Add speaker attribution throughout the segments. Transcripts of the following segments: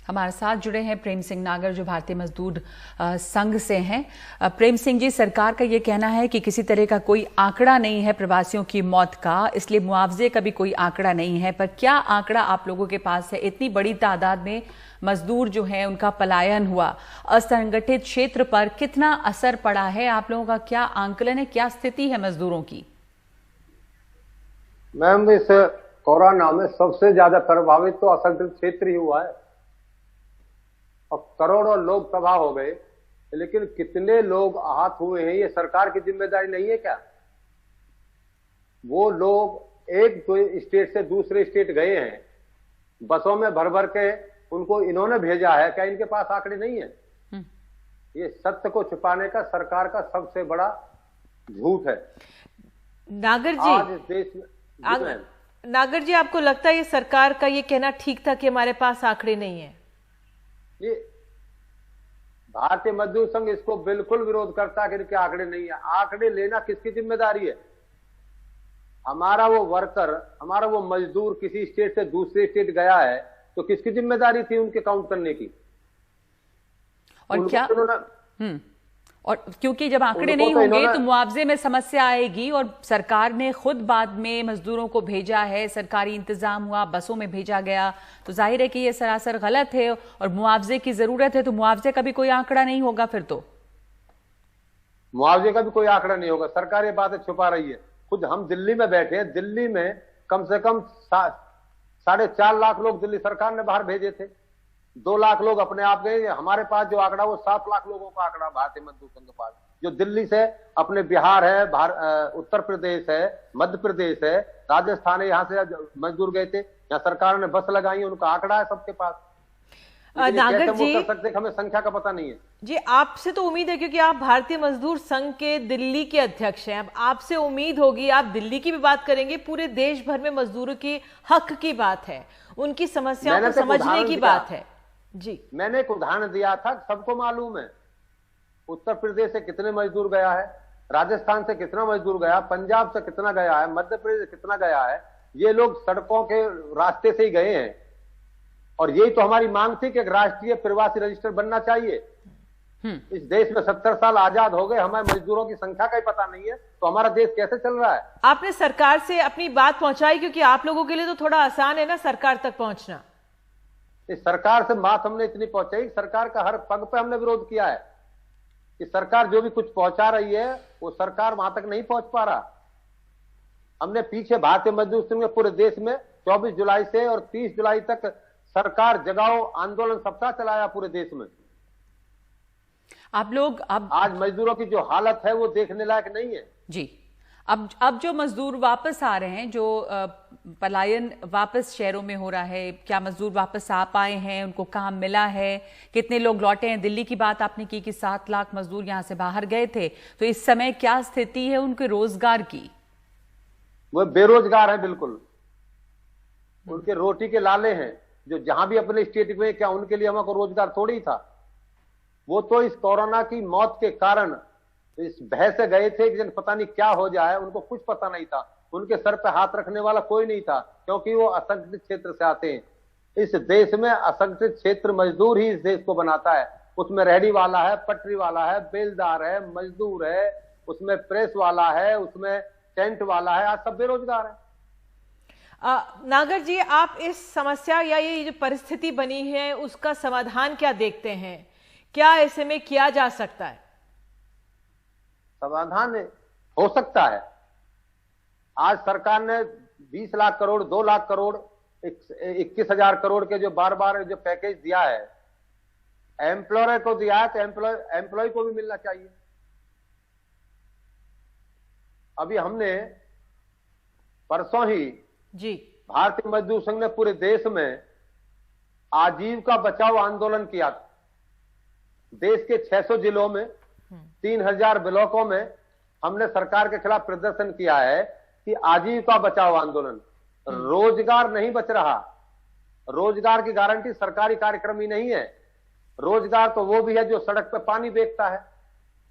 Speaker 1: हमारे साथ जुड़े हैं प्रेम सिंह नागर, जो भारतीय मजदूर संघ से हैं। प्रेम सिंह जी, सरकार का ये कहना है कि किसी तरह का कोई आंकड़ा नहीं है प्रवासियों की मौत का, इसलिए मुआवजे का भी कोई आंकड़ा नहीं है। पर क्या आंकड़ा आप लोगों के पास है? इतनी बड़ी तादाद में मजदूर जो है उनका पलायन हुआ, असंगठित क्षेत्र पर कितना असर पड़ा है? आप लोगों का क्या आंकलन है, क्या स्थिति है मजदूरों की?
Speaker 2: मैम, इस कोरोना में सबसे ज्यादा प्रभावित तो असंगठित क्षेत्र ही हुआ है और करोड़ों लोग तबाह हो गए। लेकिन कितने लोग आहत हुए हैं, ये सरकार की जिम्मेदारी नहीं है क्या? वो लोग एक स्टेट से दूसरे स्टेट गए हैं, बसों में भर भर के उनको इन्होंने भेजा है, क्या इनके पास आंकड़े नहीं है? ये सत्य को छुपाने का सरकार का सबसे बड़ा झूठ है।
Speaker 3: नागर जी,
Speaker 2: आज इस देश में
Speaker 3: नागर जी, आपको लगता है ये सरकार का ये कहना ठीक था कि हमारे पास आंकड़े नहीं है?
Speaker 2: ये भारतीय मजदूर संघ इसको बिल्कुल विरोध करता है कि इनके आंकड़े नहीं है। आंकड़े लेना किसकी जिम्मेदारी है? हमारा वो वर्कर, हमारा वो मजदूर किसी स्टेट से दूसरे स्टेट गया है तो किसकी जिम्मेदारी थी उनके काउंट करने की?
Speaker 1: और क्या और क्योंकि जब आंकड़े नहीं होंगे तो मुआवजे में समस्या आएगी, और सरकार ने खुद बाद में मजदूरों को भेजा है, सरकारी इंतजाम हुआ, बसों में भेजा गया, तो जाहिर है कि ये सरासर गलत है और मुआवजे की जरूरत है। तो मुआवजे का भी कोई आंकड़ा नहीं होगा फिर तो?
Speaker 2: मुआवजे का भी कोई आंकड़ा नहीं होगा। सरकार ये बातें छुपा रही है। खुद हम दिल्ली में बैठे हैं, दिल्ली में कम से कम 4.5 लाख लोग दिल्ली सरकार ने बाहर भेजे थे, 2 लाख लोग अपने आप गए। हमारे पास जो आंकड़ा वो 7 लाख लोगों का आंकड़ा भारतीय मजदूर संघ के पास, जो दिल्ली से अपने बिहार है, उत्तर प्रदेश है, मध्य प्रदेश है, राजस्थान है, यहाँ से मजदूर गए थे, यहाँ सरकार ने बस लगाई, उनका आंकड़ा है सबके पास।
Speaker 3: नागर जी,
Speaker 2: कर सकते हमें संख्या का पता नहीं है
Speaker 3: जी। आपसे तो उम्मीद है, क्योंकि आप भारतीय मजदूर संघ के दिल्ली के अध्यक्ष हैं, अब आपसे उम्मीद होगी आप दिल्ली की भी बात करेंगे, पूरे देश भर में मजदूरों की हक की बात है, उनकी समस्याओं को समझने की बात है। जी, मैंने एक
Speaker 2: उदाहरण दिया था, सबको मालूम है उत्तर प्रदेश से कितने मजदूर गया है, राजस्थान से कितना मजदूर गया, पंजाब से कितना गया है, मध्य प्रदेश से कितना गया है। ये लोग सड़कों के रास्ते से ही गए हैं और यही तो हमारी मांग थी कि एक राष्ट्रीय प्रवासी रजिस्टर बनना चाहिए। इस देश में 70 साल आजाद हो गए, हमें मजदूरों की संख्या का ही पता नहीं है, तो हमारा देश कैसे चल रहा है?
Speaker 3: आपने सरकार से अपनी बात पहुंचाई, क्योंकि आप लोगों के लिए तो थोड़ा आसान है ना सरकार तक पहुंचना।
Speaker 2: इस सरकार से बात हमने इतनी पहुंचाई, सरकार का हर पग पे हमने विरोध किया है कि सरकार जो भी कुछ पहुंचा रही है वो सरकार वहां तक नहीं पहुंच पा रहा। हमने पीछे भारतीय मजदूर संघ में पूरे देश में 24 जुलाई से और 30 जुलाई तक सरकार जगाओ आंदोलन सप्ताह चलाया पूरे देश में।
Speaker 1: आप लोग अब
Speaker 2: आज मजदूरों की जो हालत है वो देखने लायक नहीं है
Speaker 1: जी। अब जो मजदूर वापस आ रहे हैं, जो पलायन वापस शहरों में हो रहा है, क्या मजदूर वापस आ पाए हैं? उनको काम मिला है? कितने लोग लौटे हैं? दिल्ली की बात आपने की कि 7 लाख मजदूर यहां से बाहर गए थे, तो इस समय क्या स्थिति है उनके रोजगार की?
Speaker 2: वो बेरोजगार है बिल्कुल, उनके रोटी के लाले हैं। जो जहां भी अपने स्टेट में, क्या उनके लिए हमको रोजगार थोड़ी था? वो तो इस कोरोना की मौत के कारण इस भय से गए थे कि पता नहीं क्या हो जाए, उनको कुछ पता नहीं था, उनके सर पे हाथ रखने वाला कोई नहीं था, क्योंकि वो असंगठित क्षेत्र से आते हैं। इस देश में असंगठित क्षेत्र मजदूर ही इस देश को बनाता है। उसमें रेहड़ी वाला है, पटरी वाला है, बेलदार है, मजदूर है, उसमें प्रेस वाला है, उसमें टेंट वाला है, आज सब बेरोजगार है।
Speaker 3: नागर जी, आप इस समस्या या ये जो परिस्थिति बनी है उसका समाधान क्या देखते हैं? क्या ऐसे में किया जा सकता है?
Speaker 2: समाधान हो सकता है। आज सरकार ने 20 लाख करोड़, 2 लाख करोड़, 21,000 करोड़ के जो बार बार जो पैकेज दिया है, एम्प्लॉयर को दिया है, तो एम्प्लॉय को भी मिलना चाहिए। अभी हमने परसों ही
Speaker 3: जी
Speaker 2: भारतीय मजदूर संघ ने पूरे देश में आजीविका बचाओ आंदोलन किया। देश के 600 जिलों में 3000 ब्लॉकों में हमने सरकार के खिलाफ प्रदर्शन किया है कि आजीविका बचाओ आंदोलन। रोजगार नहीं बच रहा, रोजगार की गारंटी सरकारी कार्यक्रम ही नहीं है। रोजगार तो वो भी है जो सड़क पे पानी बेचता है,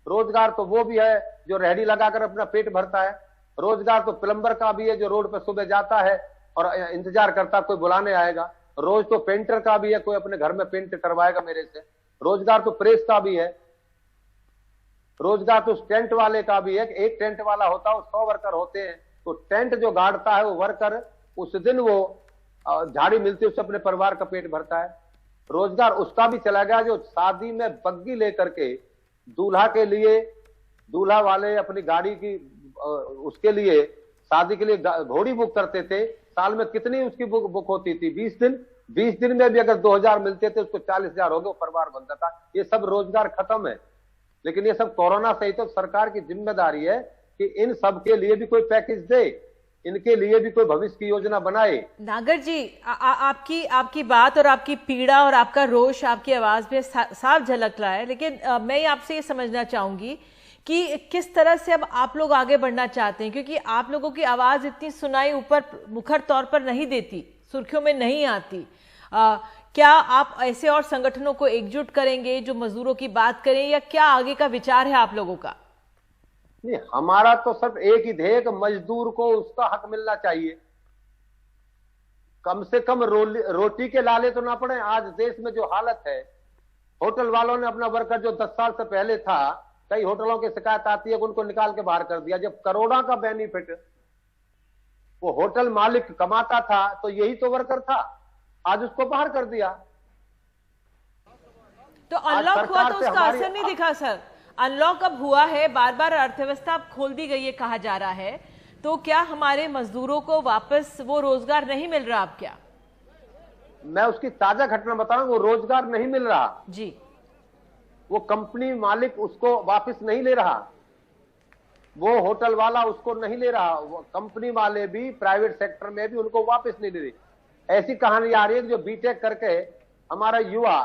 Speaker 2: रोजगार तो वो भी है जो रेहड़ी लगाकर अपना पेट भरता है, रोजगार तो प्लम्बर का भी है जो रोड पर सुबह जाता है और इंतजार करता कोई बुलाने आएगा। रोज तो पेंटर का भी है, कोई अपने घर में पेंट करवाएगा मेरे से। रोजगार तो प्रेस का भी है, रोजगार तो टेंट वाले का भी है। एक टेंट वाला होता है, 100 वर्कर होते हैं, तो टेंट जो गाड़ता है वो वर्कर उस दिन वो झाड़ी मिलती है, उससे अपने परिवार का पेट भरता है। रोजगार उसका भी चला गया जो शादी में बग्गी लेकर के दूल्हा के लिए, दूल्हा वाले अपनी गाड़ी की उसके लिए शादी के लिए घोड़ी बुक करते थे। साल में कितनी उसकी बुक होती थी? 20 दिन। 20 दिन में भी अगर 2000 मिलते थे, उसको 40,000 हो गए, परिवार बनता था। ये सब रोजगार खत्म है। लेकिन ये सब कोरोना से ही तो सरकार की जिम्मेदारी है कि इन सब के लिए भी कोई पैकेज दे, इनके लिए भी कोई भविष्य की योजना बनाए।
Speaker 3: नागर जी, आपकी बात और आपकी पीड़ा और आपका रोष आपकी आवाज में साफ झलक रहा है, लेकिन मैं आपसे ये समझना चाहूंगी कि किस तरह से अब आप लोग आगे बढ़ना चाहते हैं, क्योंकि आप लोगों की आवाज इतनी सुनाई ऊपर मुखर तौर पर नहीं देती, सुर्खियों में नहीं आती। क्या आप ऐसे और संगठनों को एकजुट करेंगे जो मजदूरों की बात करें, या क्या आगे का विचार है आप लोगों का?
Speaker 2: नहीं, हमारा तो सिर्फ एक ही ध्येय, मजदूर को उसका हक मिलना चाहिए। कम से कम रोटी के लाले तो ना पड़े। आज देश में जो हालत है, होटल वालों ने अपना वर्कर जो 10 साल से पहले था, कई होटलों की शिकायत आती है कि उनको निकाल के बाहर कर दिया। जब करोड़ों का बेनिफिट वो होटल मालिक कमाता था, तो यही तो वर्कर था, आज उसको बाहर कर दिया।
Speaker 3: तो अनलॉक हुआ तो उसका असर नहीं दिखा सर। अनलॉक अब हुआ है, बार बार अर्थव्यवस्था खोल दी गई है कहा जा रहा है, तो क्या हमारे मजदूरों को वापस वो रोजगार नहीं मिल रहा? अब क्या?
Speaker 2: मैं उसकी ताजा घटना बता रहा हूं, वो रोजगार नहीं मिल रहा
Speaker 3: जी।
Speaker 2: वो कंपनी मालिक उसको वापस नहीं ले रहा, वो होटल वाला उसको नहीं ले रहा, वो कंपनी वाले भी प्राइवेट सेक्टर में भी उनको वापस नहीं ले रही। ऐसी कहानी आ रही है कि जो बीटेक करके हमारा युवा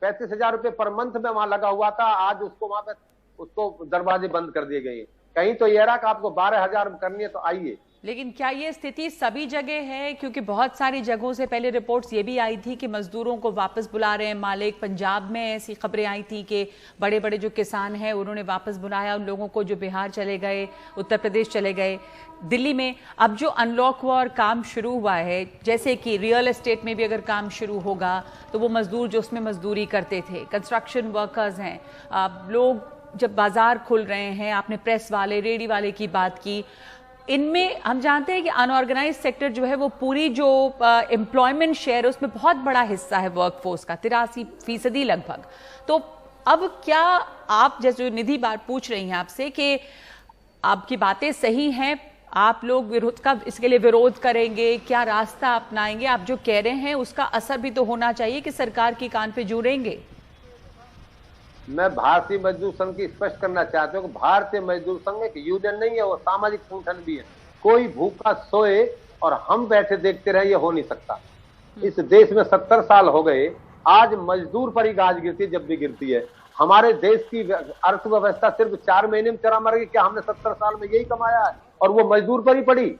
Speaker 2: 35,000 रुपए पर मंथ में वहां लगा हुआ था, आज उसको वहां पे उसको दरवाजे बंद कर दिए गए। कहीं तो ये रहा कि आपको 12,000 करनी है तो आइए।
Speaker 1: लेकिन क्या ये स्थिति सभी जगह है? क्योंकि बहुत सारी जगहों से पहले रिपोर्ट्स ये भी आई थी कि मजदूरों को वापस बुला रहे हैं मालिक। पंजाब में ऐसी खबरें आई थी कि बड़े बड़े जो किसान हैं उन्होंने वापस बुलाया उन लोगों को जो बिहार चले गए, उत्तर प्रदेश चले गए। दिल्ली में अब जो अनलॉक हुआ और काम शुरू हुआ है, जैसे कि रियल एस्टेट में भी अगर काम शुरू होगा तो वो मजदूर जो उसमें मजदूरी करते थे, कंस्ट्रक्शन वर्कर्स हैं, लोग जब बाजार खुल रहे हैं, आपने प्रेस वाले, रेडी वाले की बात की, इनमें हम जानते हैं कि अनऑर्गेनाइज सेक्टर जो है वो पूरी जो एम्प्लॉयमेंट शेयर है उसमें बहुत बड़ा हिस्सा है वर्कफोर्स का, 83% लगभग। तो अब क्या आप जैसे निधि बात पूछ रही हैं आपसे कि आपकी बातें सही हैं, आप लोग विरोध का इसके लिए विरोध करेंगे, क्या रास्ता अपनाएंगे? आप जो कह रहे हैं उसका असर भी तो होना चाहिए कि सरकार की कान पे जुड़ेंगे।
Speaker 2: मैं भारतीय मजदूर संघ की स्पष्ट करना चाहता हूँ कि भारतीय मजदूर संघ एक यूनियन नहीं है, वो सामाजिक संगठन भी है। कोई भूखा सोए और हम बैठे देखते रहे, ये हो नहीं सकता। इस देश में 70 साल हो गए, आज मजदूर पर ही गाज गिरती है जब भी गिरती है। हमारे देश की अर्थव्यवस्था सिर्फ 4 महीने में चरा मर गई। क्या हमने 70 साल में यही कमाया है? और वो मजदूर पर ही पड़ी,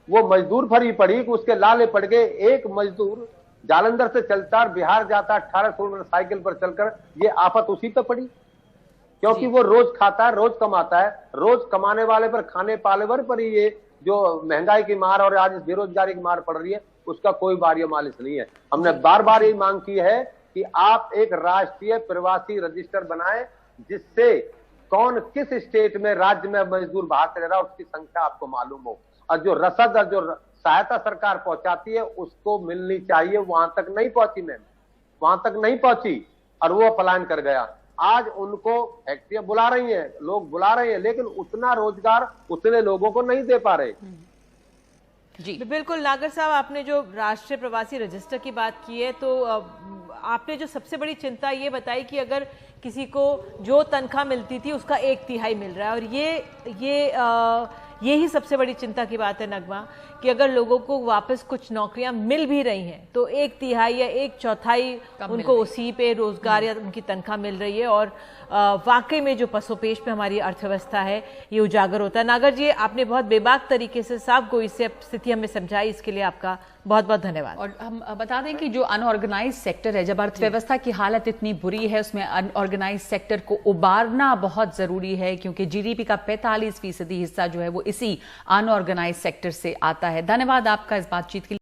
Speaker 2: वो मजदूर पर ही पड़ी कि उसके लाले पड़ गए। एक मजदूर जालंधर से चलता और बिहार जाता 1800 किलोमीटर साइकिल पर चलकर, ये आफत उसी पे पड़ी, क्योंकि वो रोज खाता है, रोज कमाता है। रोज कमाने वाले पर, खाने पाले पर ही ये जो महंगाई की मार और आज बेरोजगारी की मार पड़ रही है, उसका कोई बारिया मालिश नहीं है। हमने बार बार ये मांग की है कि आप एक राष्ट्रीय प्रवासी रजिस्टर बनाएं, जिससे कौन किस स्टेट में, राज्य में मजदूर बाहर से रह रहा है उसकी संख्या आपको मालूम हो, और जो रसद और जो सहायता सरकार पहुंचाती है उसको मिलनी चाहिए। वहां तक नहीं पहुंची मैम, वहां तक नहीं पहुंची और वो पलायन कर गया। आज उनको फैक्ट्रियां बुला रही हैं, लोग बुला रहे हैं, लेकिन उतना रोजगार उतने लोगों को नहीं दे पा रहे।
Speaker 3: जी बिल्कुल। नागर साहब, आपने जो राष्ट्रीय प्रवासी रजिस्टर की बात की है, तो आपने जो सबसे बड़ी चिंता ये बताई कि अगर किसी को जो तनख्वाह मिलती थी उसका 1/3 मिल रहा है, और यही सबसे बड़ी चिंता की बात है नगमा, कि अगर लोगों को वापस कुछ नौकरियां मिल भी रही हैं तो 1/3 या 1/4 उनको उसी पे रोजगार या उनकी तनख्वाह मिल रही है, और वाकई में जो पसोपेश पे हमारी अर्थव्यवस्था है ये उजागर होता है। नागर जी, आपने बहुत बेबाक तरीके से, साफ गोई से स्थिति हमें समझाई, इसके लिए आपका बहुत बहुत धन्यवाद।
Speaker 1: और हम बता दें कि जो अनऑर्गेनाइज सेक्टर है, जब अर्थव्यवस्था की हालत इतनी बुरी है, उसमें अनऑर्गेनाइज सेक्टर को उबारना बहुत जरूरी है, क्योंकि जीडीपी का 45% हिस्सा जो है वो इसी अनऑर्गेनाइज सेक्टर से आता है। धन्यवाद आपका इस बातचीत के लिए।